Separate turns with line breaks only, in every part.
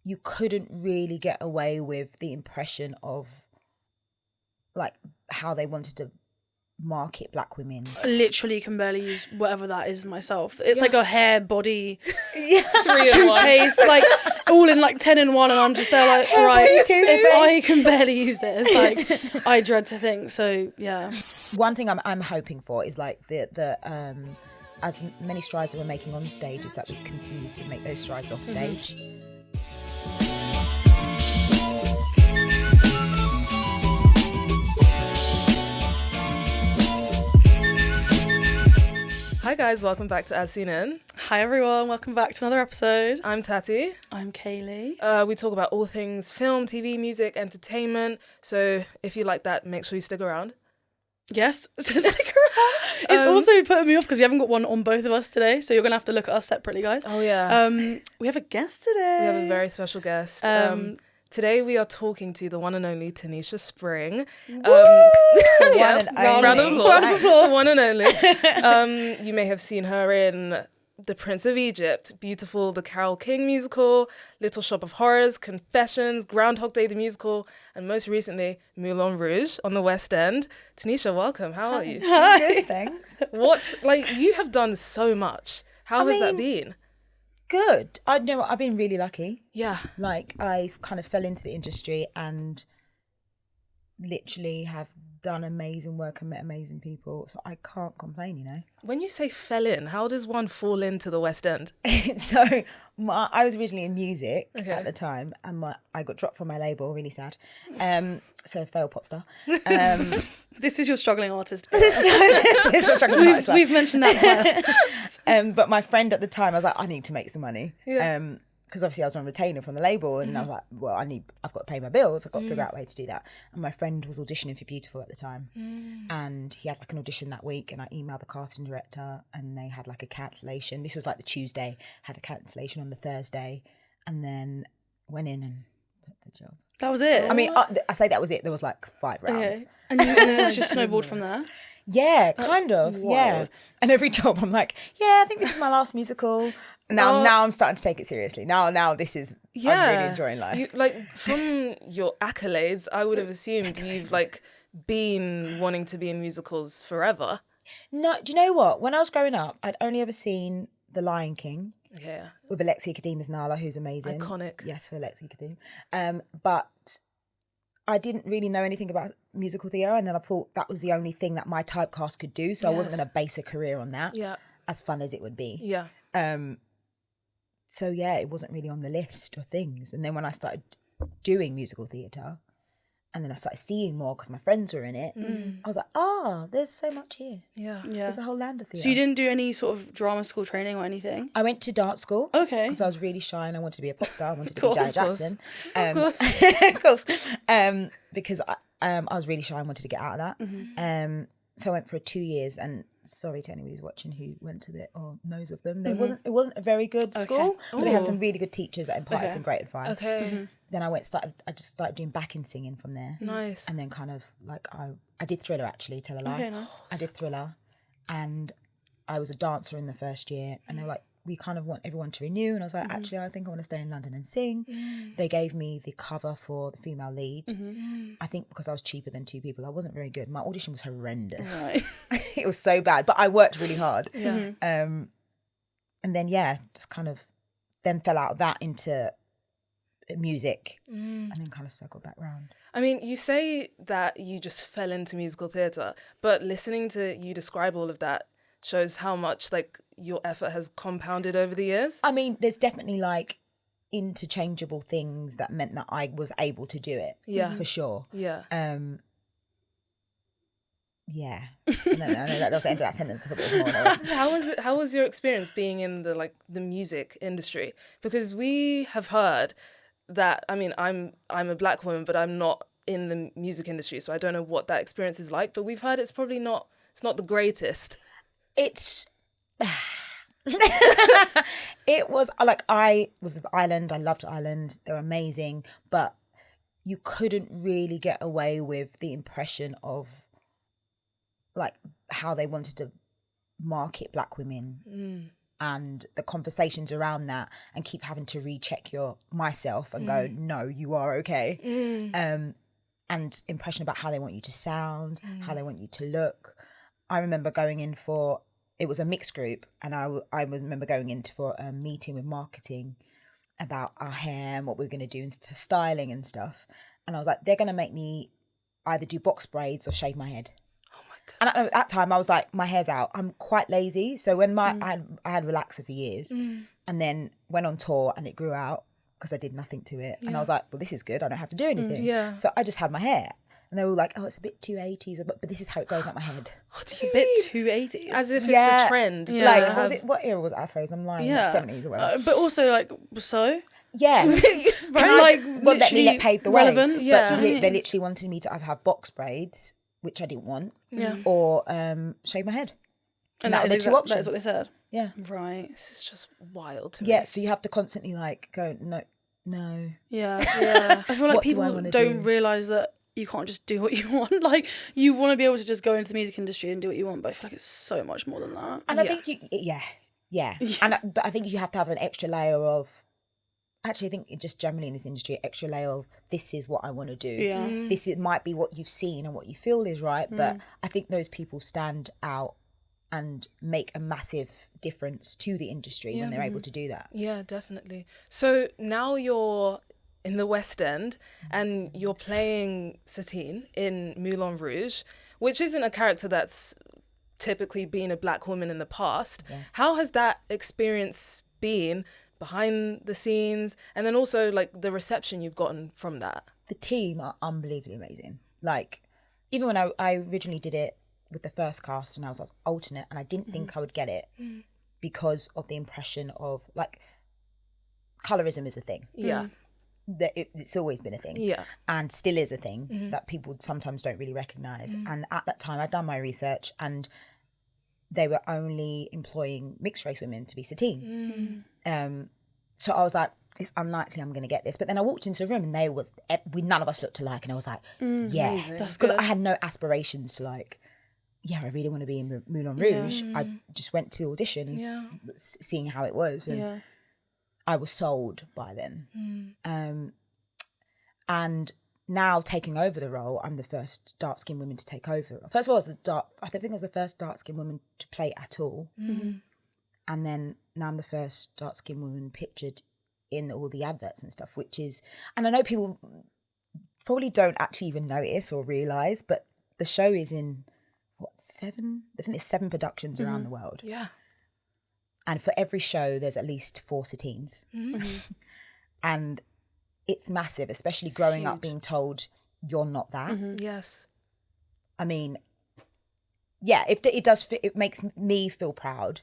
you couldn't really get away with the impression of like how they wanted to market black women.
I literally can barely use whatever that is myself. It's like a hair, body,
Yes.
toothpaste, like all in like 10 in 1, and I'm just there like, right, if I can barely use this, like I dread to think. So yeah.
One thing I'm hoping for is like the as many strides that we're making on stage is that we continue to make those strides off stage.
Hi guys, welcome back to As Seen In.
Hi everyone, welcome back to another episode.
I'm Tati.
I'm Kaylee.
We talk about all things film, TV, music, entertainment. So if you like that, make sure you stick around.
Yes, so stick around. It's also putting me off because we haven't got one on both of us today, so you're gonna have to look at us separately, guys.
Oh yeah.
We have a guest today.
We have a very special guest. Today we are talking to the one and only Tanisha Spring.
Round of
applause. One and only. You may have seen her in The Prince of Egypt, Beautiful, the Carole King musical, Little Shop of Horrors, Confessions, Groundhog Day the musical, and most recently Moulin Rouge on the West End. Tanisha, welcome. How are you?
Hi. Good, thanks.
You have done so much. How has that been?
Good. I know I've been really lucky.
Yeah.
Like I kind of fell into the industry and literally have done amazing work and met amazing people. So I can't complain, you know.
When you say fell in, how does one fall into the West End?
So I was originally in music at the time, and I got dropped from my label, really sad. So failed pop star.
This is your struggling artist.
We've
mentioned that.
But my friend at the time, I was like, I need to make some money.
Yeah.
Because obviously I was on retainer from the label, and I was like, well, I've got to pay my bills. I've got to figure out a way to do that. And my friend was auditioning for Beautiful at the time, and he had like an audition that week, and I emailed the casting director, and they had like a cancellation. This was like the Tuesday, had a cancellation on the Thursday, and then went in and put the job.
That was it.
I mean, I say that was it. There was like 5 rounds.
Okay. And it's just snowballed from there.
Yeah, kind of.
Wild.
Yeah. And every job I'm like, yeah, I think this is my last musical. Now I'm starting to take it seriously. Now this is, I'm really enjoying life.
From your accolades, I would have assumed you've been wanting to be in musicals forever.
No, do you know what? When I was growing up, I'd only ever seen The Lion King.
Yeah.
With Alexia Kadim as Nala, who's amazing.
Iconic.
Yes, for Alexia Kadim. But I didn't really know anything about musical theatre, and then I thought that was the only thing that my typecast could do, so I wasn't going to base a career on that.
Yeah.
As fun as it would be.
Yeah.
So yeah, it wasn't really on the list of things. And then when I started doing musical theatre, and then I started seeing more because my friends were in it, I was like, there's so much here.
Yeah.
There's a whole land of theatre.
So you didn't do any sort of drama school training or anything?
I went to dance school.
Okay.
Because I was really shy and I wanted to be a pop star. I wanted to be Janet Jackson.
Of
course. Because I was really shy and wanted to get out of that. So I went for 2 years, and sorry to anyone who's watching who went to it or knows of them. It wasn't a very good school, but they had some really good teachers that imparted some great advice.
Okay.
Then I just started doing backing singing from there.
Nice.
And then kind of like I did Thriller, actually, tell a lie.
Okay, nice.
I did Thriller, and I was a dancer in the first year, and they were like, we kind of want everyone to renew, and I was like, actually, I think I want to stay in London and sing. They gave me the cover for the female lead. I think because I was cheaper than 2 people, I wasn't very good. My audition was horrendous.
Right.
It was so bad, but I worked really hard.
Yeah.
And then just kind of then fell out of that into music, and then kind of circled back round.
I mean, you say that you just fell into musical theatre, but listening to you describe all of that shows how much your effort has compounded over the years.
I mean, there's definitely interchangeable things that meant that I was able to do it.
Yeah.
For sure.
Yeah.
Yeah. No, that was the end of that sentence. I thought it was more.
How was your experience being in the music industry? Because we have heard that, I mean, I'm a black woman, but I'm not in the music industry, so I don't know what that experience is like, but we've heard it's not the greatest.
It's it was I was with Ireland. I loved Ireland. They were amazing, but you couldn't really get away with the impression of how they wanted to market black women and the conversations around that, and keep having to recheck myself and go, no, you are okay. And impression about how they want you to sound, how they want you to look. I remember going in for, it was a mixed group, and I remember going in for a meeting with marketing about our hair and what we were going to do into styling and stuff. And I was like, they're going to make me either do box braids or shave my head. And at that time, I was like, my hair's out. I'm quite lazy. So when I had relaxer for years, and then went on tour and it grew out because I did nothing to it. And I was like, well, this is good. I don't have to do anything. So I just had my hair. And they were like, oh, it's a bit too 80s, but this is how it goes out my head.
It's a bit too 80s.
As if it's a trend.
Like, what era was Afros? I'm lying, 70s or whatever.
But also, like, so?
Yeah.
Like,
well, let pave the
relevant.
way. But they literally wanted me to either have box braids, which I didn't want, or shave my head. And that were the two options.
That's what they said?
Yeah.
Right.
This is just wild to me.
Yeah, so you have to constantly like go, no.
Yeah. I feel like people don't realise that you can't just do what you want. Like, you want to be able to just go into the music industry and do what you want, but I feel like it's so much more than that.
And I think but I think you have to have an extra layer of, actually I think just generally in this industry, extra layer of, this is what I want to do.
Yeah.
This might be what you've seen and what you feel is right, but I think those people stand out and make a massive difference to the industry when they're able to do that.
Yeah, definitely. So now you're in the West End and you're playing Satine in Moulin Rouge, which isn't a character that's typically been a black woman in the past.
Yes.
How has that experience been behind the scenes, and then also like the reception you've gotten from that?
The team are unbelievably amazing. Like, even when I originally did it with the first cast and I was alternate, and I didn't think I would get it because of the impression of, like, colorism is a thing.
Yeah.
It's always been a thing.
Yeah.
And still is a thing that people sometimes don't really recognise. And at that time, I'd done my research, and they were only employing mixed race women to be Satine. So I was like, it's unlikely I'm going to get this. But then I walked into the room and none of us looked alike. And I was like, yeah. Because I had no aspirations to like, I really want to be in Moulin Rouge. I just went to audition and seeing how it was. And I was sold by then. And now taking over the role, I'm the first dark-skinned woman to take over. First of all, I think I was the first dark-skinned woman to play at all. And then now I'm the first dark-skinned woman pictured in all the adverts and stuff, which is, and I know people probably don't actually even notice or realise, but the show is in, 7? I think there's 7 productions around the world.
Yeah.
And for every show, there's at least 4 Satines. And it's massive, especially growing up being told you're not that.
Yes.
I mean, yeah, if it does fit, it makes me feel proud.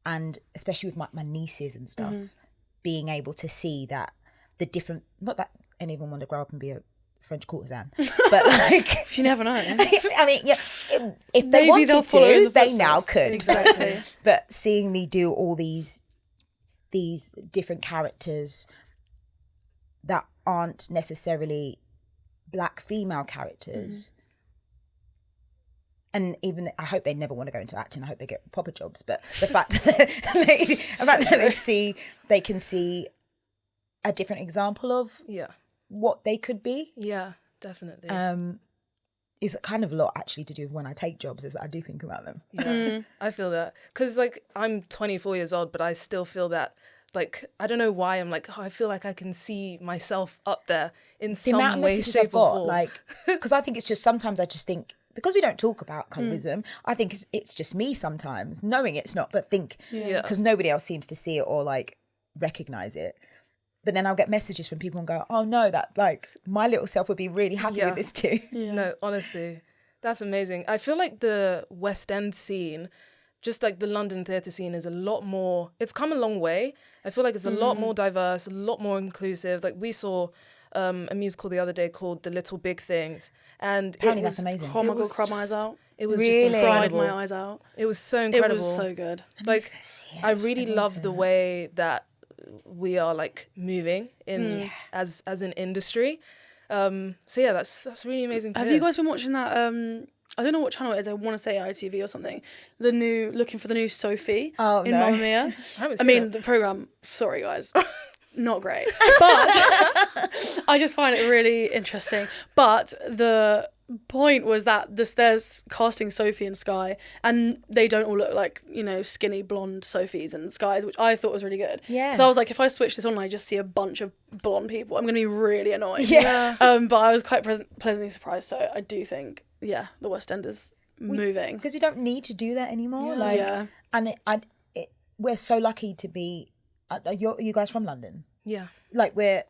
And especially with my nieces and stuff, being able to see that the different, not that any of them want to grow up and be a French courtesan, but like,
you never know.
I mean, yeah, if they wanted to, they now could.
Exactly.
But seeing me do all these different characters that aren't necessarily black female characters, and even I hope they never want to go into acting. I hope they get proper jobs. But the fact that they can see a different example of what they could be.
Yeah, definitely.
Is kind of a lot actually to do with when I take jobs, is I do think about them.
Yeah, I feel that. Because like I'm 24 years old, but I still feel that, like, I don't know why I'm like, I feel like I can see myself up there in some way, shape or form.
Like, because I think it's just, sometimes I just think, because we don't talk about colorism, I think it's just me sometimes, knowing it's not, but think, because nobody else seems to see it or like recognise it. But then I'll get messages from people and go, oh no, that like my little self would be really happy with this too.
No, honestly, that's amazing. I feel like the West End scene, just like the London theatre scene, is a lot more, it's come a long way. I feel like it's a lot more diverse, a lot more inclusive. Like we saw a musical the other day called The Little Big Things. And
apparently that's amazing.
Oh my God, cried my eyes out.
It was
Really?
just incredible.
Cried my eyes out.
It was so incredible.
It was so good.
Like, I really love the way that we are like moving in as an industry. So yeah, that's really amazing to
Have
hear.
you guys been watching that I don't know what channel it is. I want to say ITV or something. Looking for the new Sophie in
no.
Mamma Mia.
I mean,
the program. Sorry, guys, not great. But I just find it really interesting. But the point was that there's casting Sophie and Sky, and they don't all look like, you know, skinny blonde Sophies and Skies, which I thought was really good.
Yeah.
Because I was like, if I switch this on and I just see a bunch of blonde people, I'm going to be really annoyed.
Yeah.
But I was quite pleasantly surprised. So I do think, the West End is moving.
Because we don't need to do that anymore. And we're so lucky to be. You guys from London?
Yeah.
Like, we're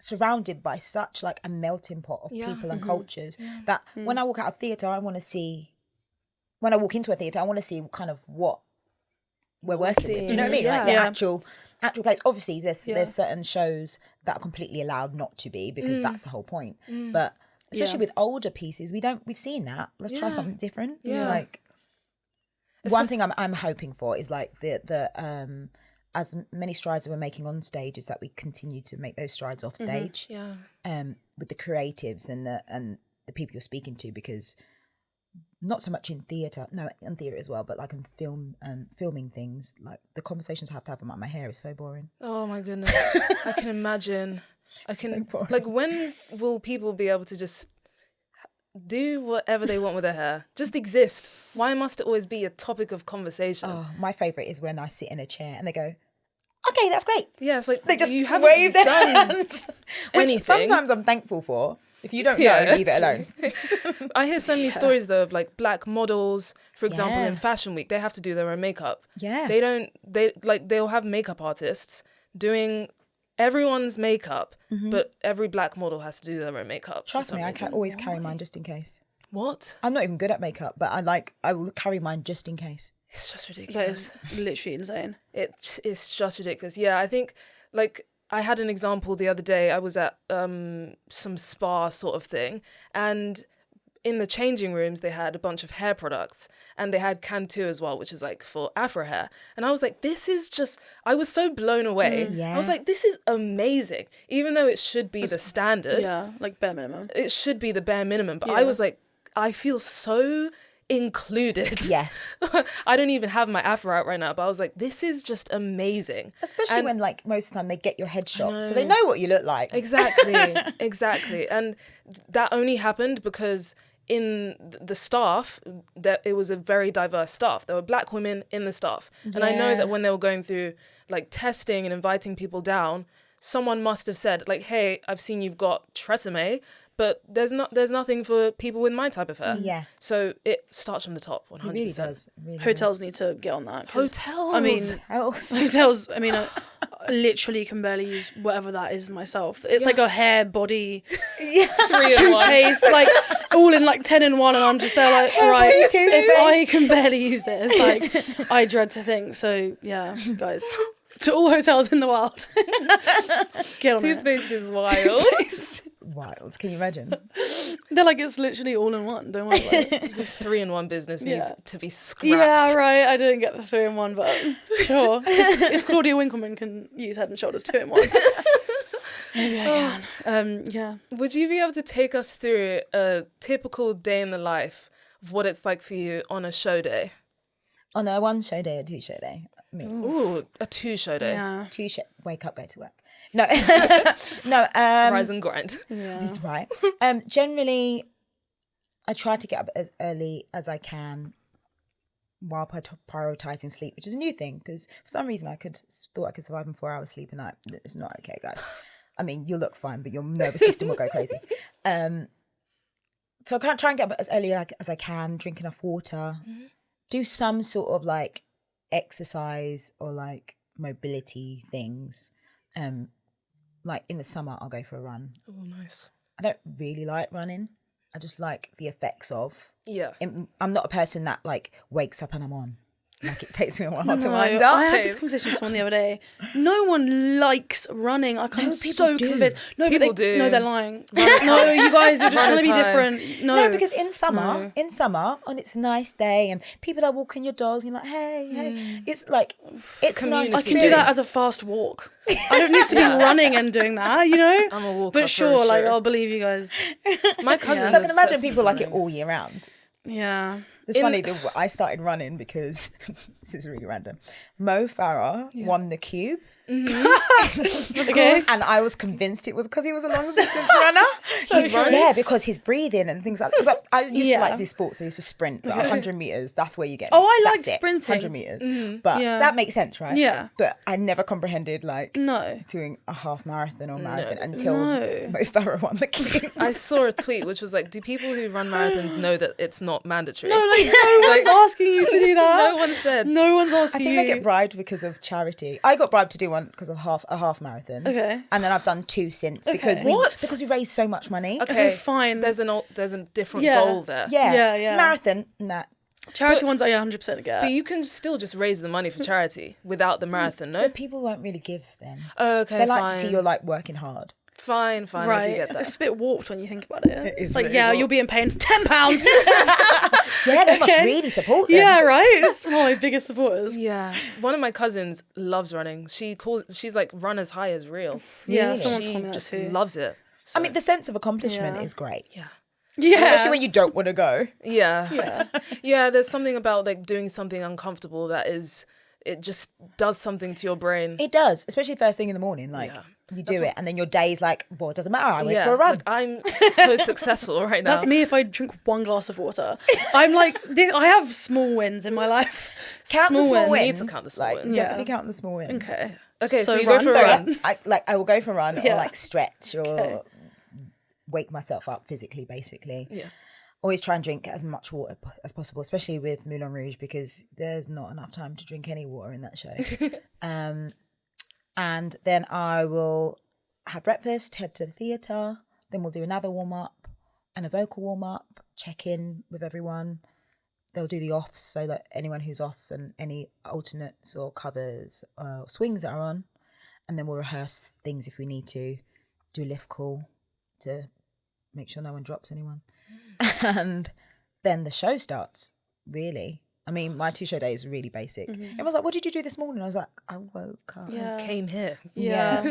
surrounded by such like a melting pot of people and cultures that when I walk out of theatre, I want to see. When I walk into a theatre, I want to see kind of what we're working with. Do you know what I mean? Like the actual place. Obviously, there's certain shows that are completely allowed not to be, because that's the whole point. But especially with older pieces, we've seen that. Let's try something different.
Yeah.
Like, one thing I'm hoping for is like the as many strides that we're making on stage, is that we continue to make those strides off stage. With the creatives and the people you're speaking to, because not so much in theatre, as well, but like in film and filming things, like the conversations I have to have about my hair is so boring.
Oh my goodness. I can imagine. Like, when will people be able to just do whatever they want with their hair? Just exist. Why must it always be a topic of conversation?
Oh, my favourite is when I sit in a chair and they go, okay, that's great.
Yeah, it's like,
They just
you
wave their
done
hands. Which
anything.
sometimes I'm thankful for. If you don't know, leave it alone.
I hear so many stories though of like black models, for example,
Yeah.
in Fashion Week, they have to do their own makeup.
Yeah.
They'll have makeup artists doing everyone's makeup, but every black model has to do their own makeup.
Trust me, I can always carry mine just in case.
What?
I'm not even good at makeup, but I will carry mine just in case.
It's just
That
ridiculous.
is literally insane.
It's just ridiculous. Yeah, I think, like, I had an example the other day. I was at some spa sort of thing, and in the changing rooms they had a bunch of hair products, and they had Cantu as well, which is like for afro hair. And I was like, I was so blown away.
Yeah.
I was like, this is amazing, even though it should be the standard.
Yeah, like bare minimum.
It should be the bare minimum, but I was like, I feel so included.
Yes.
I don't even have my afro out right now, but I was like, this is just amazing.
Especially when, like, most of the time they get your headshot, so they know what you look like.
Exactly. And that only happened because in the staff, that it was a very diverse staff. There were black women in the staff. And I know that when they were going through like testing and inviting people down, someone must have said like, hey, I've seen you've got tresemme, but there's nothing for people with my type of hair.
Yeah.
So it starts from the top, 100%.
It really does. It really
Hotels
does.
need to get on that.
Hotels.
I mean,
Hotels.
I mean, I literally can barely use whatever that is myself. It's like a hair, body,
3-in-1.
toothpaste, like all in like 10 in 1, and I'm just there like, right, if I can barely use this, like, I dread to think. So yeah, guys, to all hotels in the world, get on
Toothpaste is wild.
Wild. Can you imagine?
They're like, it's literally all in one. Don't worry about it.
This 3-in-1 business needs to be scrapped.
Yeah, right. I didn't get the 3-in-1, but sure. If Claudia Winkleman can use Head and Shoulders 2-in-1, maybe I can. Yeah.
Would you be able to take us through a typical day in the life of what it's like for you on a show day?
On a 1 show day or 2 show day? I mean,
Ooh, a 2-show day.
Yeah.
2 show. Wake up, go to work. No, no.
Rise and grind.
Yeah.
Right. Generally, I try to get up as early as I can while prioritizing sleep, which is a new thing because for some reason thought I could survive on 4 hours sleep a night. It's not okay, guys. I mean, you'll look fine, but your nervous system will go crazy. So I can't try and get up as early as I can, drink enough water, do some sort of like exercise or like mobility things. Like in the summer, I'll go for a run.
Oh, nice.
I don't really like running. I just like the effects of.
Yeah.
I'm not a person that like wakes up and I'm on. Like it takes me a while to
No,
wind
I
up.
had this conversation with someone the other day. No one likes running. I'm
people
so
do.
convinced. No,
People
but
do.
No, they're lying. No, you guys are just trying to be
Runners
different. No,
No, because in summer, and it's a nice day, and people are walking your dogs, and you're like, hey, it's like, it's nice.
I can do that as a fast walk. I don't need to be running and doing that, you know?
I'm a walker.
But sure,
for
like,
sure.
I'll believe you guys.
My cousin.
So I can imagine people like it all year round.
Yeah.
It's funny, I started running because, this is really random, Mo Farah won the Cube.
Okay.
And I was convinced it was because he was a long distance runner. Because his breathing and things like that. Because I used to like do sports, so I used to sprint, but 100 meters, that's where you get me.
Oh, I
That's
liked sprinting.
100 meters. But that makes sense, right?
Yeah.
But I never comprehended like
No.
doing a half marathon or marathon until Mo Farah won the Cube.
I saw a tweet which was like, do people who run marathons know that it's not mandatory?
No, like no one's asking you to do that.
No one said.
No one's
I
asking
think
you.
they get bribed because of charity. I got bribed to do one because of a half marathon.
Okay.
And then I've done 2 since because we raised so much money.
Okay, fine.
There's a different goal there.
Yeah. Marathon, nah.
Charity ones I 100% get.
But you can still just raise the money for charity without the marathon, no?
But people won't really give then.
Oh, okay,
They like to see you're like working hard.
Fine, I do
Right.
get that.
It's a bit warped when you think about it.
is
It's like,
really
you'll be in pain. £10.
Yeah, they must really support them.
Yeah, right? It's one of my biggest supporters.
Yeah. One of my cousins loves running. She's like, run as high as real.
Yeah,
Really?
someone
She
told me that
just
too.
loves it. So,
I mean, the sense of accomplishment is great.
yeah.
Yeah.
Especially when you don't want to go.
Yeah. Yeah, there's something about like doing something uncomfortable that it just does something to your brain.
It does, especially first thing in the morning. Like, you do it and then your day's like, well, it doesn't matter. I went for a run.
Like, I'm so successful right now.
That's me if I drink one glass of water. I'm like, I have small wins in my life.
Count the small wins.
You need to count the small wins.
Definitely count the small wins.
Okay.
So you go for a run.
I will go for a run or
Yeah.
like stretch or wake myself up physically, basically.
Yeah.
Always try and drink as much water as possible, especially with Moulin Rouge, because there's not enough time to drink any water in that show. And then I will have breakfast, head to the theatre, then we'll do another warm-up and a vocal warm-up, check in with everyone. They'll do the offs, so that anyone who's off and any alternates or covers or swings that are on. And then we'll rehearse things if we need to, do a lift call to make sure no one drops anyone. And then the show starts, really. I mean, my 2-show day is really basic. Everyone's like, what did you do this morning? I was like, I woke up.
Yeah.
Came here.
Yeah.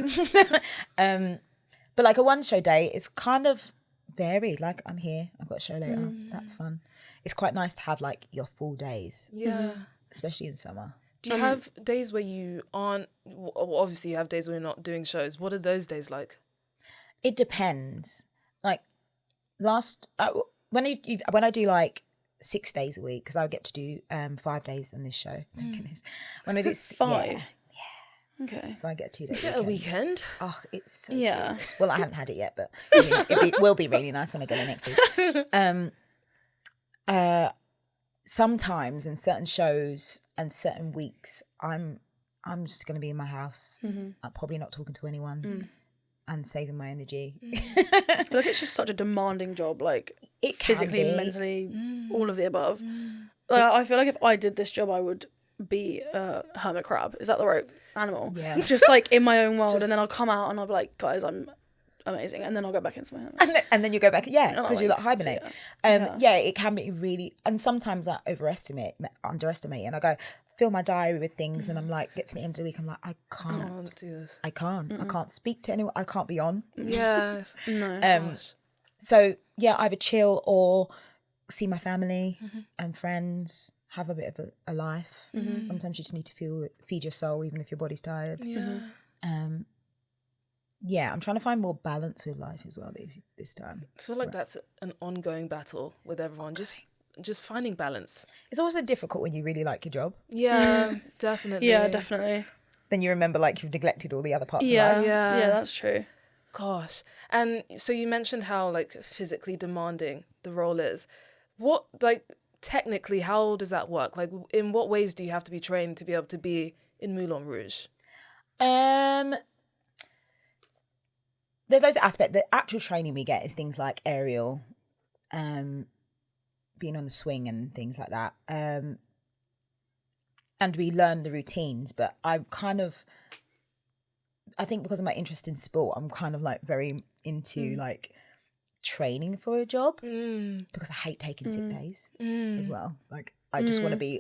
But like a 1-show day is kind of varied. Like, I'm here, I've got a show later. That's fun. It's quite nice to have like your full days.
Yeah.
Especially in summer.
Do you have days where you aren't, obviously you have days where you're not doing shows. What are those days like?
It depends. Like when I do like 6 days a week, because I get to do 5 days on this show. Thank goodness. When I do
5.
Yeah.
Okay.
So I get 2 days.
Get a weekend.
Oh, it's so
Yeah.
cute. Well, I haven't had it yet, but it will be really nice when I go there next week. Sometimes in certain shows and certain weeks, I'm just going to be in my house. I'm probably not talking to anyone and saving my energy.
I feel like it's just such a demanding job, like
It can
physically,
be.
mentally, all of the above. Like, I feel like if I did this job, I would be a hermit crab. Is that the right animal?
Yeah.
Just like in my own world, and then I'll come out and I'll be like, guys, I'm amazing, and then I'll go back into my hermit.
And then you go back, because you like hibernate.
so
It can be really, and sometimes I underestimate, and I go fill my diary with things, and I'm like, get to the end of the week, I'm like, I can't
do this.
I can't speak to anyone. I can't be on.
Yeah.
No.
So yeah, either chill or see my family and friends, have a bit of a life. Sometimes you just need to feed your soul, even if your body's tired. Yeah, I'm trying to find more balance with life as well this time.
I feel like that's an ongoing battle with everyone. Just finding balance.
It's also difficult when you really like your job.
Yeah, definitely.
Yeah, definitely.
Then you remember like you've neglected all the other parts of
Yeah,
life.
yeah, that's true.
Gosh. And so you mentioned how like physically demanding the role is. What, like, technically, how does that work? Like, in what ways do you have to be trained to be able to be in Moulin Rouge?
There's loads of aspects. The actual training we get is things like aerial, being on the swing and things like that. And we learn the routines, but I think because of my interest in sport, I'm kind of like very into like training for a job because I hate taking sick days as well. Like I just want to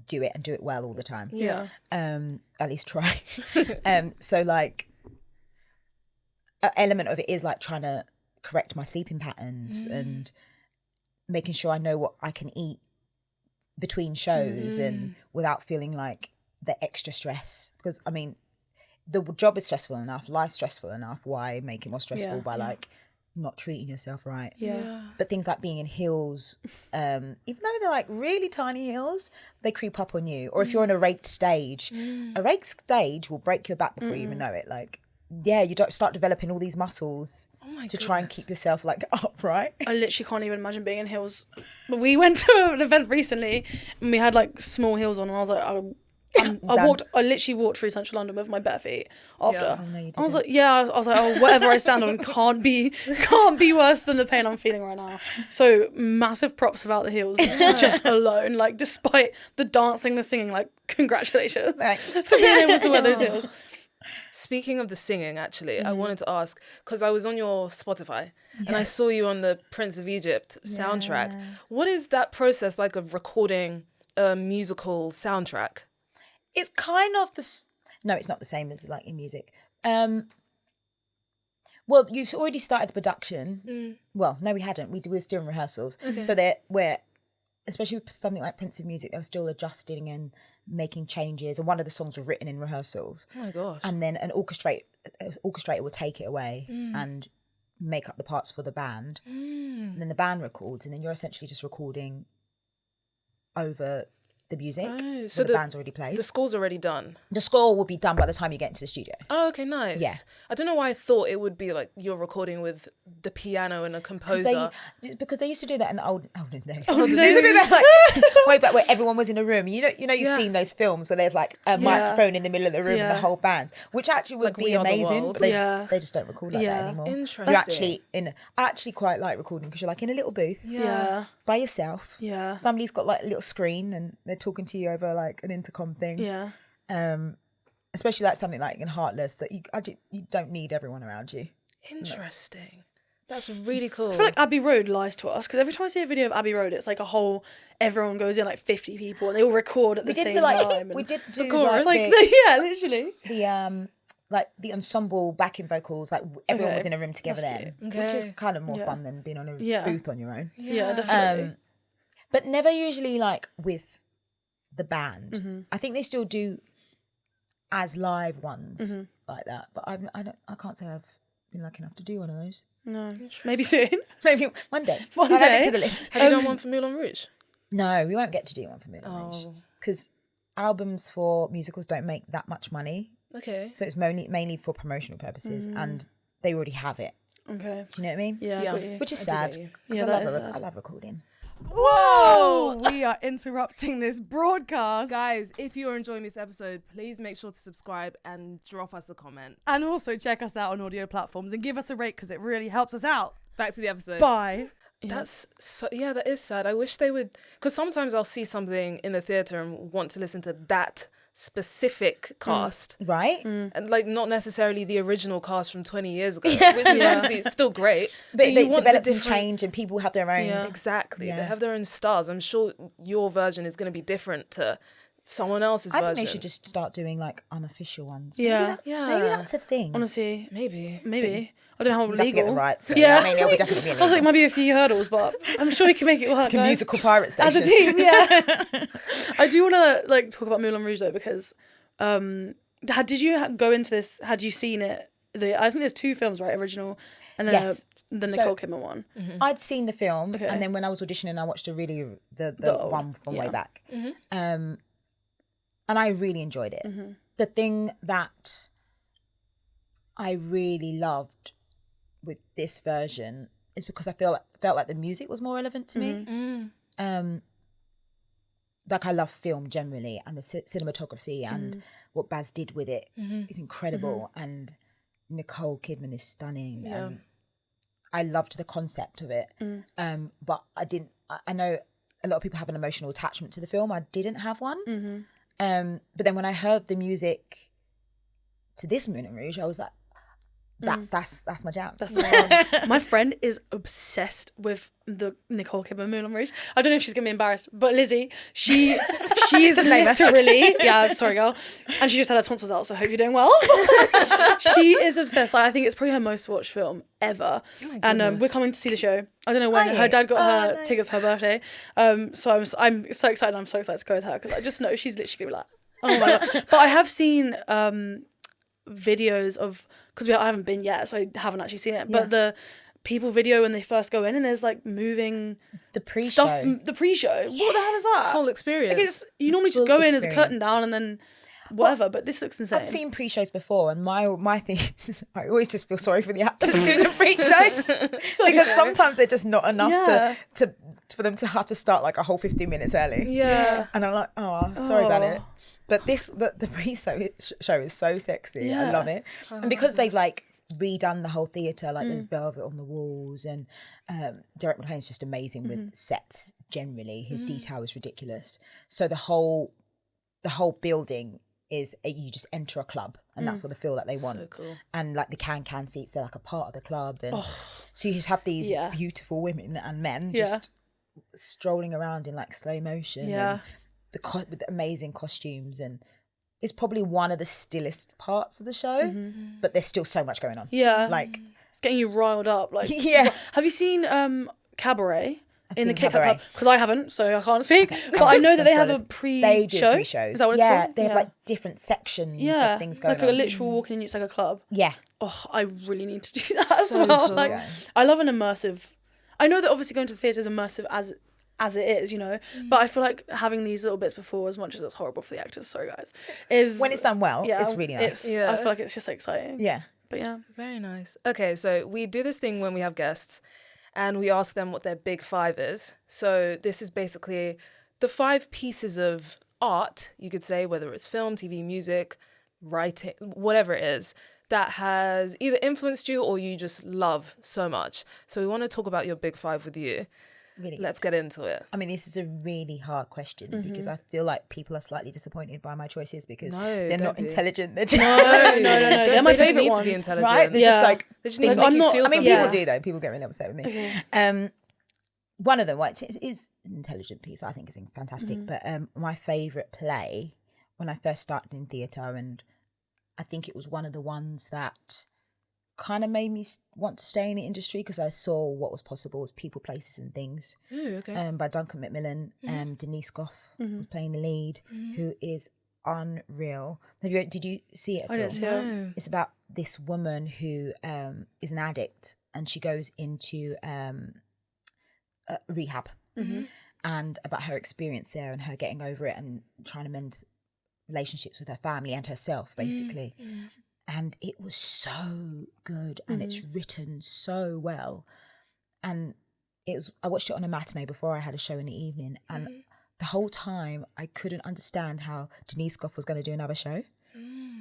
do it and do it well all the time.
Yeah.
At least try. So like an element of it is like trying to correct my sleeping patterns and making sure I know what I can eat between shows and without feeling like the extra stress. Because, I mean, the job is stressful enough, life's stressful enough. Why make it more stressful by like not treating yourself right?
Yeah.
But things like being in heels, even though they're like really tiny heels, they creep up on you. Or if you're on a raked stage, a raked stage will break your back before you even know it. Like, yeah, you don't start developing all these muscles to try and keep yourself like upright.
I literally can't even imagine being in heels. But we went to an event recently and we had like small heels on, and I was like, I literally walked through central London with my bare feet after.
Oh, no, you
I was
didn't.
like, I was like, oh, whatever I stand on can't be worse than the pain I'm feeling right now. So massive props about the heels, just alone. Like, despite the dancing, the singing, like, congratulations
Thanks.
for being able to wear those heels.
Speaking of the singing, actually, I wanted to ask, because I was on your Spotify and I saw you on the Prince of Egypt soundtrack. What is that process like of recording a musical soundtrack?
It's kind of no, it's not the same as like in music. Well, you've already started the production. Well, no, we hadn't. We were still in rehearsals. Okay. So we're, especially with something like Prince of Music, they were still adjusting and making changes. And one of the songs were written in rehearsals.
Oh my gosh.
And then an orchestrator will take it away and make up the parts for the band. And then the band records, and then you're essentially just recording over the music.
So
the band's already played.
The score's already done.
The score will be done by the time you get into the studio.
Oh, okay, nice.
Yeah.
I don't know why I thought it would be like you're recording with the piano and a composer.
Because they used to do that in the olden days. They used
Olden
to
days.
do that like, way back where everyone was in a room. You know, you've seen those films where there's like a microphone in the middle of the room and the whole band, which actually would
Like
be
We Are the
amazing.
World.
But they just don't record like that anymore.
Interesting.
I actually quite like recording because you're like in a little booth by yourself.
Yeah.
Somebody's got like a little screen and they're talking to you over like an intercom thing.
Yeah.
Especially like something like in Heartless that you don't need everyone around you.
Interesting. That's really cool.
I feel like Abbey Road lies to us, because every time I see a video of Abbey Road, it's like everyone goes in, like 50 people, and they all record at the same time.
We did do
chorus. Literally.
The like the ensemble backing vocals, like everyone was in a room together then, which is kind of more fun than being on a booth on your own.
Yeah, definitely.
But never usually like with the band. I think they still do as live ones like that, but I can't say I've been lucky enough to do one of those.
No, maybe soon.
Maybe one day.
One
I'll add
day.
it to the list.
Have you done one for Moulin Rouge?
No, we won't get to do one for Moulin Rouge because albums for musicals don't make that much money.
Okay.
So it's mainly for promotional purposes, and they already have it.
Okay.
Do you know what I mean?
Yeah.
Which is
I do
sad.
get you.
'Cause I love recording.
Whoa! We are interrupting this broadcast.
Guys, if you're enjoying this episode, please make sure to subscribe and drop us a comment.
And also check us out on audio platforms and give us a rate because it really helps us out.
Back to the episode.
Bye.
That's so, that is sad. I wish they would, because sometimes I'll see something in the theatre and want to listen to that specific cast.
Right?
And like not necessarily the original cast from 20 years ago, which is obviously still great.
But
you
they
want
develop
the
and change and people have their own.
Exactly.
Yeah.
They have their own stars. I'm sure your version is going to be different to someone else's
I
version.
think they should just start doing like unofficial ones.
Yeah.
Maybe that's a thing.
Honestly,
Maybe.
I don't know how
We'd have to get the
legal.
rights. So,
Yeah.
I mean, it'll be definitely be
I was like, might be a few hurdles, but I'm sure we can make it work.
a
Guys.
musical pirate station.
As a team, yeah. I do want to like talk about Moulin Rouge though, because did you go into this? Had you seen it? I think there's 2 films, right? Original, and then
Yes.
the Nicole Kidman one.
I'd seen the film,
Okay.
and then when I was auditioning, I watched the
old,
one from way back, and I really enjoyed it. The thing that I really loved with this version is because I felt like the music was more relevant to me. Like I love film generally, and the cinematography and what Baz did with it is incredible, and Nicole Kidman is stunning. And I loved the concept of it, but I know a lot of people have an emotional attachment to the film. I didn't have one. But then when I heard the music to this Moulin Rouge, I was like, that's my jam.
That's the one. My friend is obsessed with the Nicole Kidman Moulin Rouge. I don't know if she's gonna be embarrassed, but Lizzie, she is literally sorry girl, and she just had her tonsils out, so I hope you're doing well. She is obsessed. Like, I think it's probably her most watched film ever. And we're coming to see the show. I don't know when. Her dad got her tickets for her birthday. So I'm so excited. I'm so excited to go with her because I just know she's literally gonna be like, oh my god. But I have seen videos of, because I haven't been yet, so I haven't actually seen it. But the people video when they first go in, and there's like moving
The pre-show.
stuff. The pre-show. What the hell is that?
Whole experience.
Like, you normally just go in as a curtain down and then whatever. But this looks insane.
I've seen pre-shows before, and my thing is I always just feel sorry for the actors doing the pre-show because sometimes they're just not enough to for them to have to start like a whole 15 minutes early.
Yeah.
And I'm like, oh, sorry about it. But the pre-show show is so sexy.
Yeah.
I love it. And because they've like redone the whole theatre, like there's velvet on the walls, and Derek McLean's just amazing with sets generally. His detail is ridiculous. So the whole building is you just enter a club, and that's what the feel that they want.
So cool.
And like the can seats are like a part of the club, and so you just have these beautiful women and men just strolling around in like slow motion. And with the amazing costumes, and it's probably one of the stillest parts of the show, but there's still so much going on. Like
it's getting you riled up. Like, have you seen Cabaret?
I've
in the
seen
Kit Kat
Cabaret.
Club, because I haven't, so I can't speak. But I know that they have a pre-show.
They do pre-shows.
Is that what it's called?
They have like different sections of things going
like
on.
a literal walking in, it's like a club.
Yeah.
Oh, I really need to do that as
So
well.
cool.
Like, I love an immersive. I know that obviously going to the theatre is immersive as it is, you know. But I feel like having these little bits before, as much as it's horrible for the actors, sorry guys, is
when it's done well, it's really nice.
I feel like it's just exciting.
Yeah.
But yeah.
Very nice. Okay, so we do this thing when we have guests, and we ask them what their big five is. So this is basically the 5 pieces of art, you could say, whether it's film, TV, music, writing, whatever it is, that has either influenced you or you just love so much. So we want to talk about your big 5 with you.
Really
Let's get into it.
I mean, this is a really hard question because I feel like people are slightly disappointed by my choices because they're not intelligent. They're just
No. They're my favourite
need
ones.
to be intelligent.
right? They're just like
They just need to make you feel something.
people do though. People get really upset with me.
Okay.
One of them, which is an intelligent piece, I think is fantastic. But my favourite play when I first started in theatre, and I think it was one of the ones that kind of made me want to stay in the industry because I saw what was possible as People, Places and Things.
Ooh, okay.
By Duncan Macmillan. Denise Gough was playing the lead, who is unreal. Did you see it at all?
didn't see it.
No.
It's about this woman who is an addict, and she goes into rehab, and about her experience there and her getting over it and trying to mend relationships with her family and herself, basically. And it was so good, and it's written so well. And I watched it on a matinee before I had a show in the evening, and the whole time I couldn't understand how Denise Gough was going to do another show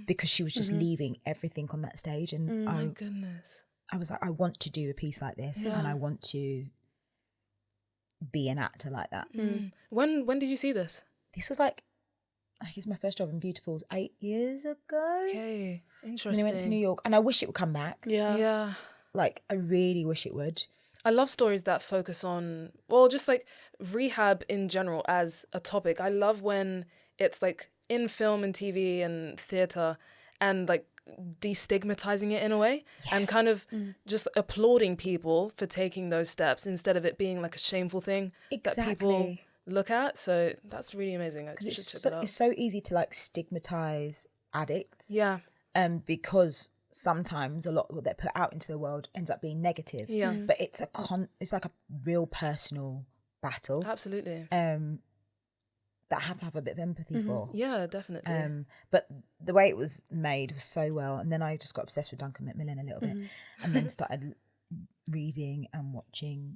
because she was just leaving everything on that stage. And
My goodness.
I was like, I want to do a piece like this, and I want to be an actor like that.
When did you see this?
This was like, I think it's my first job in Beautiful 8 years ago.
Okay,
When
interesting.
I went to New York, and I wish it would come back.
Yeah.
Like, I really wish it would.
I love stories that focus on, well, just like rehab in general as a topic. I love when it's like in film and TV and theatre and like destigmatizing it in a way and kind of just applauding people for taking those steps instead of it being like a shameful thing that people look at. So that's really amazing. I should check it out.
It's so easy to like stigmatize addicts.
Yeah.
Because sometimes a lot of what they put out into the world ends up being negative.
Yeah.
But it's like a real personal battle.
Absolutely.
That I have to have a bit of empathy for.
Yeah, definitely.
But the way it was made was so well, and then I just got obsessed with Duncan Macmillan a little bit, and then started reading and watching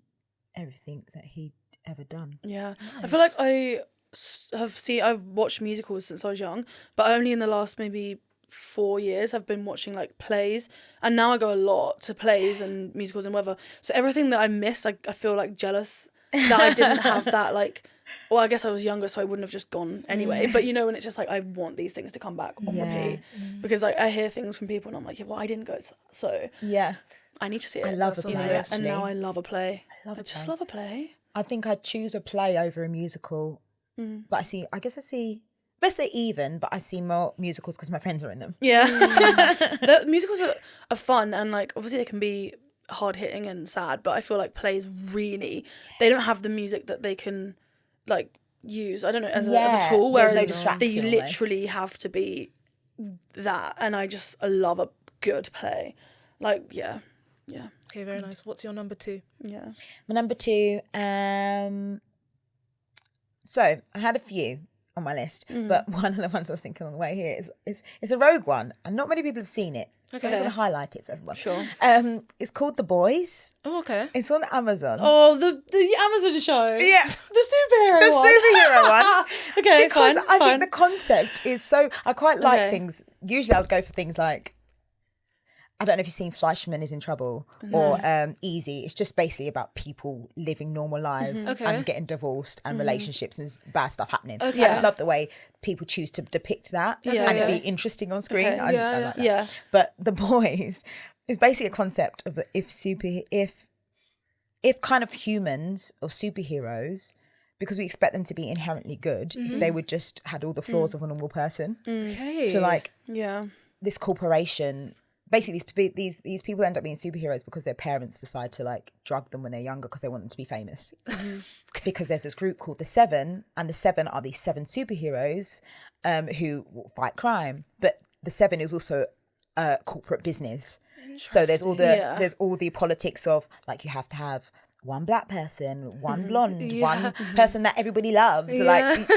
everything that he'd ever done.
Yeah, nice. I feel like I've watched musicals since I was young, but only in the last maybe 4 years I've been watching like plays, and now I go a lot to plays and musicals and whatever. So everything that I missed, I feel like jealous that I didn't have that, like, well, I guess I was younger, so I wouldn't have just gone anyway. But you know, when it's just like, I want these things to come back on repeat. Because like I hear things from people and I'm like, yeah, well, I didn't go to that, so
Yeah.
I need to see it.
I love a
That's
play,
nice.
actually.
And now I love a play.
love
I
a
just
play.
love a play.
I think I'd choose a play over a musical. But I see, best they're even, but I see more musicals because my friends are in them.
Yeah. The musicals are fun, and like obviously they can be hard hitting and sad, but I feel like plays really, they don't have the music that they can like use, I don't know, as a tool,
there's
whereas
no distraction
they
almost.
literally have to be that, and I love a good play. Like, yeah.
Okay, very nice. What's your number 2?
Yeah.
My number 2, so I had a few on my list, but one of the ones I was thinking on the way here is a rogue one, and not many people have seen it. So I'm just going to highlight it for everyone.
Sure.
It's called The Boys.
Oh, okay.
It's on Amazon.
Oh, the Amazon show.
Yeah.
The superhero
The
one.
superhero one.
Okay,
Because
fine,
I
fine.
think the concept is so... I quite like
Okay.
things... Usually I would go for things like... I don't know if you've seen Fleischman is in Trouble or Easy. It's just basically about people living normal lives
Okay.
and getting divorced and relationships and bad stuff happening.
Okay.
I just love the way people choose to depict that
Yeah,
and
yeah.
it be interesting on screen.
Okay.
I like that.
Yeah.
But The Boys is basically a concept of if kind of humans or superheroes, because we expect them to be inherently good, if they would just had all the flaws of a normal person.
Okay.
So like
Yeah.
this corporation, basically these people end up being superheroes because their parents decide to like drug them when they're younger because they want them to be famous. Because there's this group called the Seven, and the Seven are these 7 superheroes who fight crime. But the Seven is also a corporate business. So there's all the politics of like you have to have one black person, one blonde, one person that everybody loves. So, like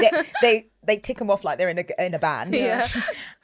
they tick them off like they're in a band.
Yeah.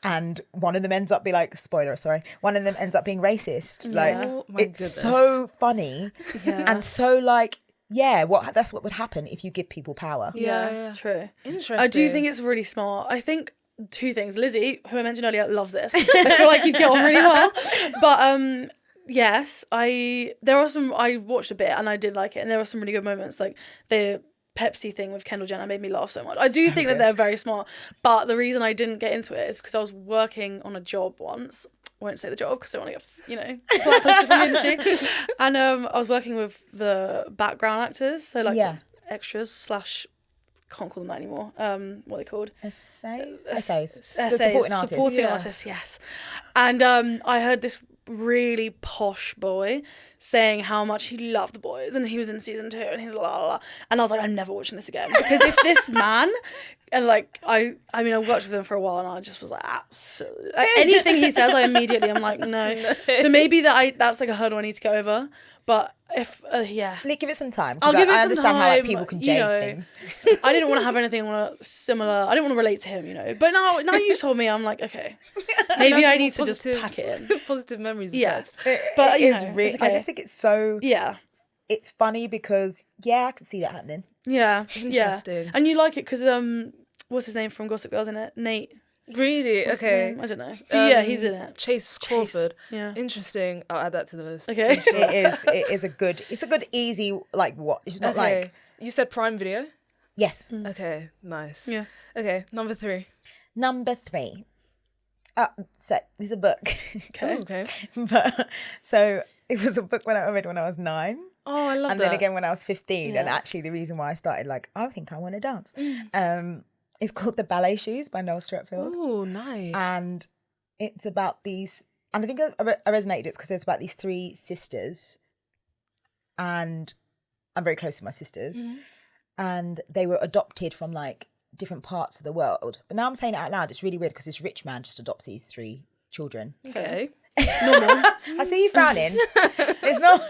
And one of them ends up being like, spoiler, sorry, one of them ends up being racist. Like
Oh my
it's
goodness.
so funny and so like, that's what would happen if you give people power.
Yeah.
True.
Interesting.
I do think it's really smart. I think 2 things. Lizzie, who I mentioned earlier, loves this. I feel like you'd get on really well. But yes, I watched a bit and I did like it, and there were some really good moments, like the Pepsi thing with Kendall Jenner made me laugh so much. I do think that they're very smart, but the reason I didn't get into it is because I was working on a job once. I won't say the job because I don't want to get, blacklisted from the industry. And I was working with the background actors, so like extras / can't call them that anymore. What are they called?
Essays.
Essays.
Supporting artists.
Supporting artists, yes. And I heard this really posh boy saying how much he loved The Boys, and he was in season 2, and he's la la la. And I was like, I'm never watching this again, because if this man, and like I mean I worked with him for a while, and I just was like, absolutely, like, anything he says, I'm like no. So maybe that's like a hurdle I need to get over. But if
Give it some time.
I'll
'Cause
give it
I
some
understand how like
time,
people can
you
jade
know.
things.
I didn't want to have anything similar. I didn't want to relate to him, But now you told me, I'm like, okay, maybe I need to just pack it in.
Positive memories
Yeah,
attached.
but
it is
it's
really.
okay.
I just think it's so.
Yeah,
It's funny because I can see that happening.
yeah,
Interesting.
Yeah. And you like it because what's his name from Gossip Girl's in it? Nate.
Really?
What's his
Okay.
name? I don't know. But yeah, he's in it.
Chase Crawford.
Yeah.
Interesting. I'll add that to the list.
Okay.
It is a good. It's a good easy like what. It's not
Okay.
like
You said Prime Video?
yes.
Okay, nice.
Yeah.
Okay, number 3.
Number 3. So this is a book.
Okay.
Oh, okay.
But so it was a book I read when I was 9.
Oh, I love
And
that.
then again when I was 15. And
Yeah.
actually the reason why I started like, I think I want to dance. It's called The Ballet Shoes by Noel Streatfeild.
Oh, nice.
And it's about these, and I think I resonated it's because it's about these 3 sisters, and I'm very close to my sisters, and they were adopted from like different parts of the world. But now I'm saying it out loud, it's really weird because this rich man just adopts these 3 children.
Okay.
Normal.
I see you frowning. It's not.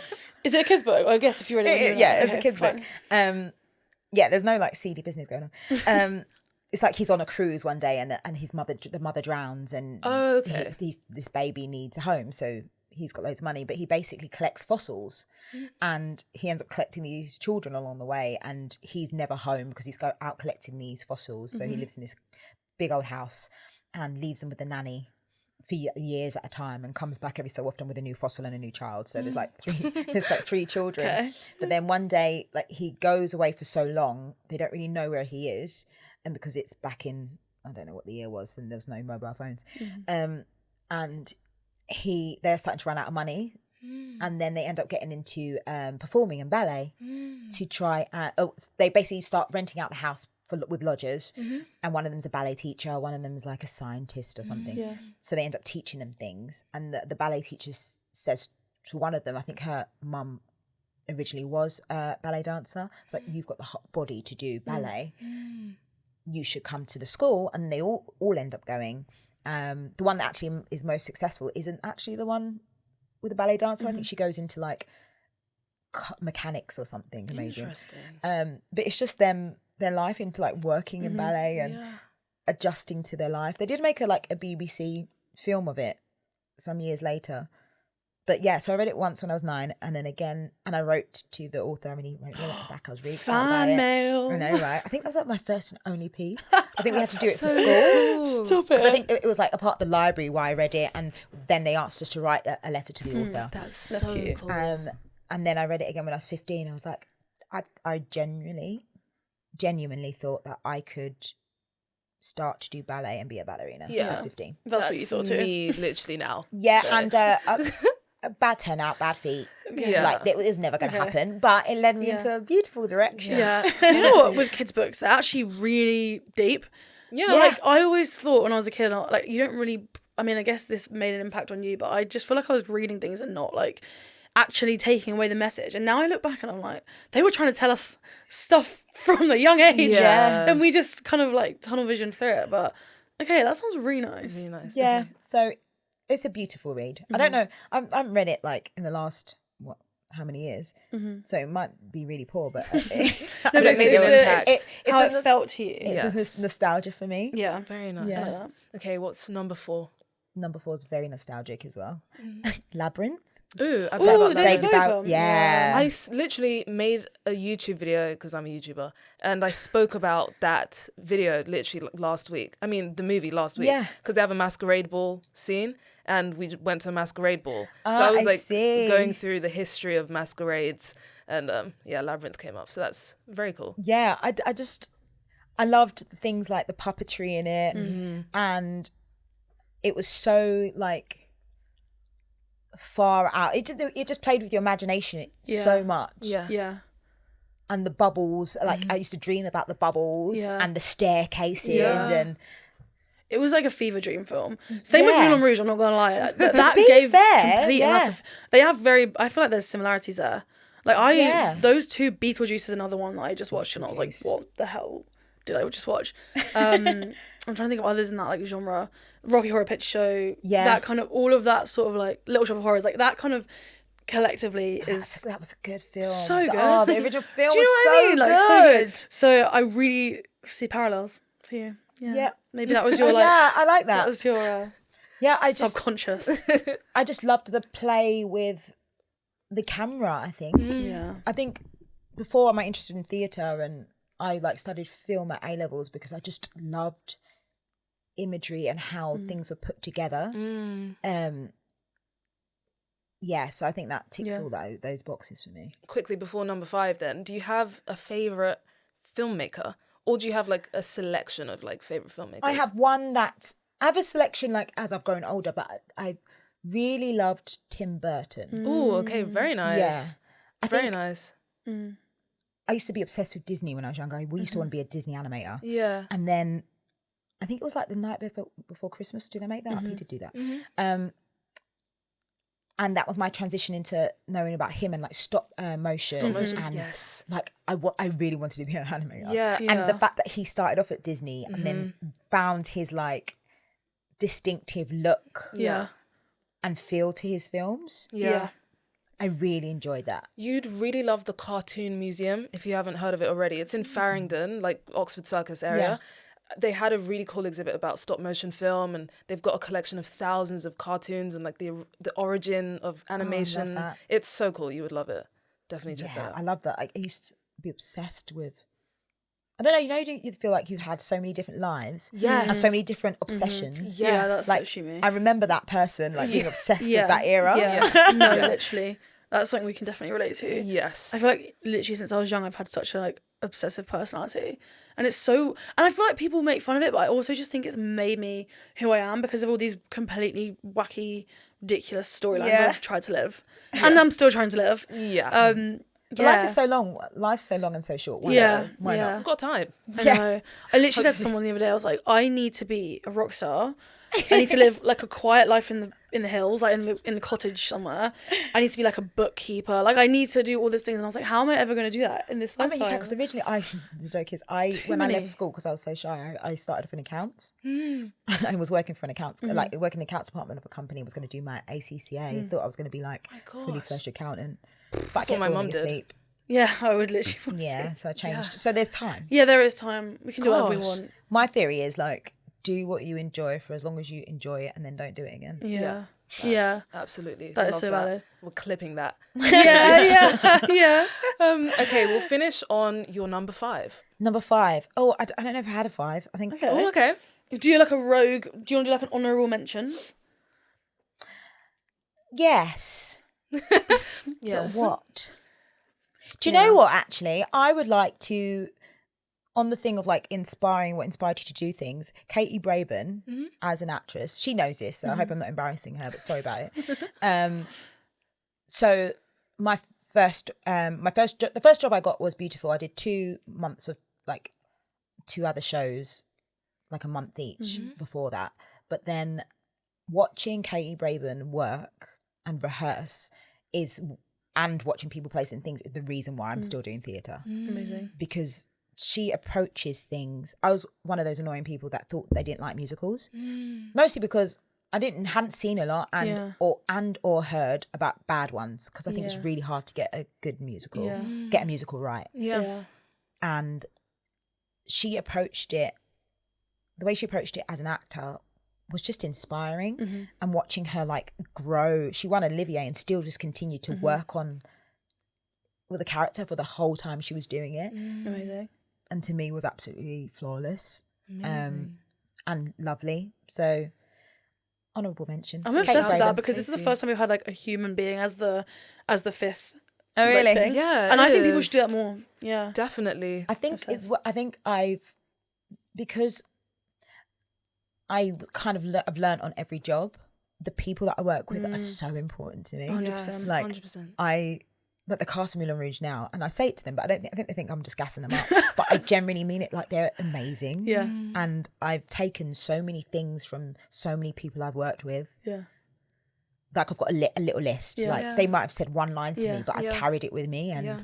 Is it a kid's book? I guess if you read it.
It's a kid's book. There's no like seedy business going on. It's like he's on a cruise one day and the mother drowns and
Oh, okay.
this baby needs a home, so he's got loads of money, but he basically collects fossils and he ends up collecting these children along the way, and he's never home because he's out collecting these fossils. So he lives in this big old house and leaves them with the nanny for years at a time and comes back every so often with a new fossil and a new child. So there's like three children.
Okay.
But then one day, like, he goes away for so long, they don't really know where he is. And because it's back in, I don't know what the year was, and there was no mobile phones. And they're starting to run out of money. And then they end up getting into performing in ballet to try they basically start renting out the house with lodgers, and one of them's a ballet teacher, one of them's like a scientist or something. So they end up teaching them things, and the ballet teacher says to one of them, I think her mum originally was a ballet dancer, it's like, you've got the hot body to do ballet, you should come to the school. And they all end up going. The one that actually is most successful isn't actually the one with a ballet dancer. I think she goes into like mechanics or something amazing.
Interesting.
But it's just their life into like working in ballet and adjusting to their life. They did make a BBC film of it some years later. But yeah, so I read it once when I was 9, and then again, and I wrote to the author, and he wrote me a letter back. I was really excited about it.
mail.
I know, right? I think that was like my first and only piece. I think we had to do it for school.
Stop it.
Because I think it was like a part of the library where I read it, and then they asked us to write a letter to the author.
That's so
cute.
cool.
And then I read it again when I was 15. I was like, I genuinely thought that I could start to do ballet and be a ballerina at 15.
That's what you thought too.
Me literally now.
Yeah,
So-
and a bad turnout, bad feet.
Yeah.
Like, it was never going to happen, but it led me into a beautiful direction.
Yeah. You know what? With kids' books, they're actually really deep.
Yeah.
Like, I always thought when I was a kid, like, you don't really, I mean, I guess this made an impact on you, but I just feel like I was reading things and not like actually taking away the message. And now I look back and I'm like, they were trying to tell us stuff from a young age.
Yeah.
And we just kind of like tunnel vision through it. But okay, that sounds really nice.
Really nice.
Yeah, so it's a beautiful read. I don't know, I haven't read it like in the last, how many years? So it might be really poor, but I
No,
don't
but
think
it's
it's
how it felt to you.
It's this nostalgia for me.
Yeah.
Very nice.
Yeah.
I like that.
Okay, what's number 4?
Number 4 is very nostalgic as well. Labyrinth.
Ooh, I've
Ooh,
heard about that.
David
David
Bowie.
yeah.
I literally made a YouTube video because I'm a YouTuber, and I spoke about that video literally last week. I mean, the movie last week.
Yeah.
Because they have a masquerade ball scene, and we went to a masquerade ball. So
Ah,
I was
I
like
see.
going through the history of masquerades, and Labyrinth came up. So that's very cool.
Yeah, I loved things like the puppetry in it, and it was so like far out. It just played with your imagination so much.
Yeah.
Yeah.
And the bubbles, like I used to dream about the bubbles
Yeah.
and the staircases
Yeah.
and
It was like a fever dream film. Same with
Yeah.
Moulin Rouge, I'm not gonna lie. That
be
gave
fair,
complete
yeah.
amounts of, they have I feel like there's similarities there. Like
Yeah.
those two, Beetlejuice is another one that I just watched and I was like,
Beetlejuice.
what the hell did I just watch? I'm trying to think of others in that like genre. Rocky Horror Picture Show.
Yeah.
That kind of, all of that sort of like Little Shop of Horrors, like that kind of collectively is
that was a good film.
so good.
Oh, the original film
Do you
was
know what I mean? Like, so
good.
So I really see parallels for you. Yeah.
Yeah.
Maybe that was your like,
yeah, I like
that
that.
was your
Yeah, I just
subconscious.
I just loved the play with the camera, I think.
Yeah.
I think before I'm interested in theatre, and I like studied film at A-levels because I just loved imagery and how things were put together. Yeah, so I think that ticks all those boxes for me.
Quickly, before number 5 then, do you have a favourite filmmaker? Or do you have like a selection of like favourite filmmakers?
I have one that I have a selection like as I've grown older, but I really loved Tim Burton.
Ooh, okay, very nice.
Yeah. I
Very
think
nice.
I used to be obsessed with Disney when I was younger. We used to want to be a Disney animator.
Yeah.
And then I think it was like the night before Christmas. Did I make that up? He did do that. And that was my transition into knowing about him and like stop motion.
Stop motion,
And
yes.
like I really wanted to be an animator.
Yeah.
And the fact that he started off at Disney and then found his like distinctive look
Yeah.
and feel to his films.
Yeah.
I really enjoyed that.
You'd really love the Cartoon Museum if you haven't heard of it already. It's in Farringdon, like Oxford Circus area. They had a really cool exhibit about stop motion film, and they've got a collection of thousands of cartoons and like the origin of animation.
that.
It's so cool. You would love it. Definitely check that
Yeah,
out.
I love that. I used to be obsessed with I don't know, you feel like you've had so many different lives
Yes.
and so many different obsessions.
Yeah, that's
Like,
literally me.
I remember that person like being obsessed with that era.
Yeah. No, literally. That's something we can definitely relate to.
Yes.
I feel like literally since I was young, I've had such a like obsessive personality, and it's so. And I feel like people make fun of it, but I also just think it's made me who I am because of all these completely wacky, ridiculous storylines
Yeah.
I've tried to live, and I'm still trying to live.
Yeah.
But life is so long. Life's so long and so short. Why
Yeah,
not? Why
yeah.
not?
I've got time.
I know. I literally said to someone the other day, I was like, I need to be a rock star. I need to live like a quiet life in the hills, like in the cottage somewhere. I need to be like a bookkeeper. Like I need to do all these things. And I was like, how am I ever going to do that in this
I mean,
lifetime?
because originally the joke is when I left school because I was so shy, I started off in accounts. I was working for an accounts, like working in the accounts department of a company. Was going to do my ACCA. Thought I was going to be like fully fledged accountant. But
That's what my mum did.
Asleep.
Yeah, I would literally fall
Yeah,
asleep.
so I changed. So there's time.
Yeah, there is time. We can do whatever we
Gosh.
want.
My theory is like do what you enjoy for as long as you enjoy it, and then don't do it again.
Yeah. Yeah.
Absolutely.
That is
Love
so valid.
We're clipping that.
Yeah.
Okay, we'll finish on your number 5.
Number 5. Oh, I don't know if I had a 5. I think.
Okay.
Oh, okay.
Do you like a rogue? Do you want to do like an honourable mention?
Yes.
Yes.
But what? Do you know what? Actually, I would like to. On the thing of like inspiring, what inspired you to do things, Katie Braben as an actress, she knows this, so I hope I'm not embarrassing her, but sorry about it. So the first job I got was beautiful. I did 2 months of like 2 other shows, like a month each before that. But then watching Katie Braben work and rehearse and watching people place in things is the reason why I'm still doing theatre.
Amazing.
Because she approaches things. I was one of those annoying people that thought they didn't like musicals, mostly because I hadn't seen a lot or heard about bad ones, because I think it's really hard to get a good musical, get a musical right.
Yeah.
And she approached it, the way she approached it as an actor was just inspiring, and watching her like grow. She won Olivier and still just continued to work on with the character for the whole time she was doing it.
Amazing.
And to me was absolutely flawless.
Amazing.
And lovely. So honourable mention.
I'm obsessed with that because this is the first time we've had like a human being as the fifth.
Oh really?
Like, thing.
Yeah.
And
it
I think people
is.
should do that more. Yeah.
Definitely.
I think it's what I think because I kind of I've learned on every job, the people that I work with are so important to me.
100%.
Yes,
Like
100%.
I like the cast of Moulin Rouge now, and I say it to them, but I think they think I'm just gassing them up. But I genuinely mean it. Like they're amazing.
Yeah.
And I've taken so many things from so many people I've worked with.
Yeah.
Like I've got a little list.
Yeah.
Like they might have said one line to me, but I've
Yeah.
carried it with me. And
Yeah.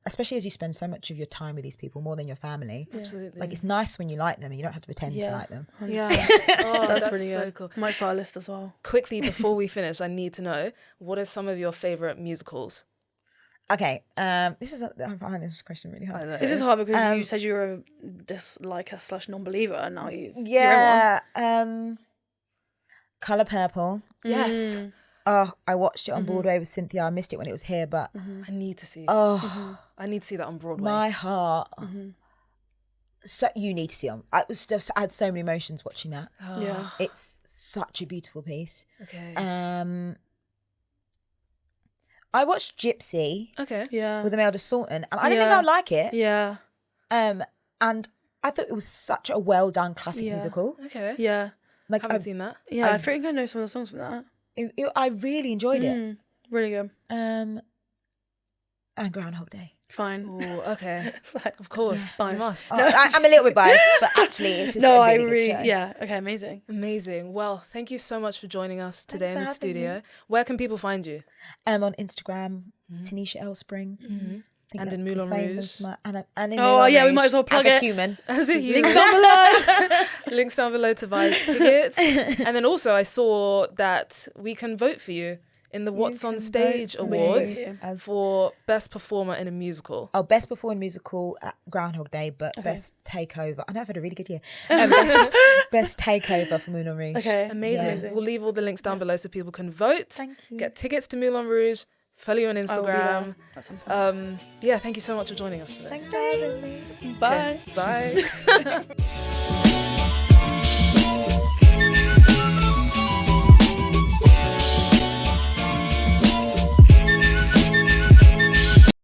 especially as you spend so much of your time with these people, more than your family.
Absolutely.
Like it's nice when you like them and you don't have to pretend to like them.
Yeah. Oh,
That's really
so
good.
cool.
Might start a list as well.
Quickly, before we finish, I need to know, what are some of your favourite musicals?
Okay, I find this question really
I
hard.
know.
This is hard because you said you were a disliker / non-believer, and now you're in
Yeah, Colour Purple.
Yes.
Oh, I watched it on Broadway with Cynthia. I missed it when it was here, but
I need to see.
oh,
I need to see that on Broadway.
my heart. So you need to see it. I had so many emotions watching that.
one. Yeah.
It's such a beautiful piece.
Okay.
I watched Gypsy
Okay.
Yeah.
with Imelda Staunton, and I didn't think
Yeah.
I would like it.
Yeah.
And I thought it was such a well done classic
Yeah.
musical.
Okay.
Yeah.
Like
Haven't seen that.
Yeah. I think I know some of the songs from that.
I really enjoyed it.
Really good.
And Groundhog Day.
Fine.
Oh, okay.
Fine.
Of course. You
Biased.
must.
I'm a little bit biased, but actually, it's just
No,
a
I
really
really.
good show.
Yeah. Okay. Amazing.
Amazing. Well, thank you so much for joining us today
Thanks
in
for
the
having
studio. Where can people find you?
On Instagram, Tanisha L Spring. I think
And
that's
in
the
Moulin
same
Rouge.
as and in
Oh,
Moulin
yeah, we
Rouge
might as well plug
as a
it.
human.
As a human.
Links down below.
Links down below to buy tickets. And then also I saw that we can vote for you in the What's on
can
Stage
vote
Awards
for you.
for Best Performer in a Musical.
Oh, best performing musical at Groundhog Day, but best takeover. I know I've had a really good year. Best takeover for Moulin Rouge.
Okay.
Amazing.
Amazing.
We'll leave all the links down below so people can vote.
Thank you.
Get tickets to Moulin Rouge. Follow you on
I will be
Instagram.
there at some point.
Yeah, thank you so much for joining us today.
Thanks for having me.
Bye.
Okay, bye.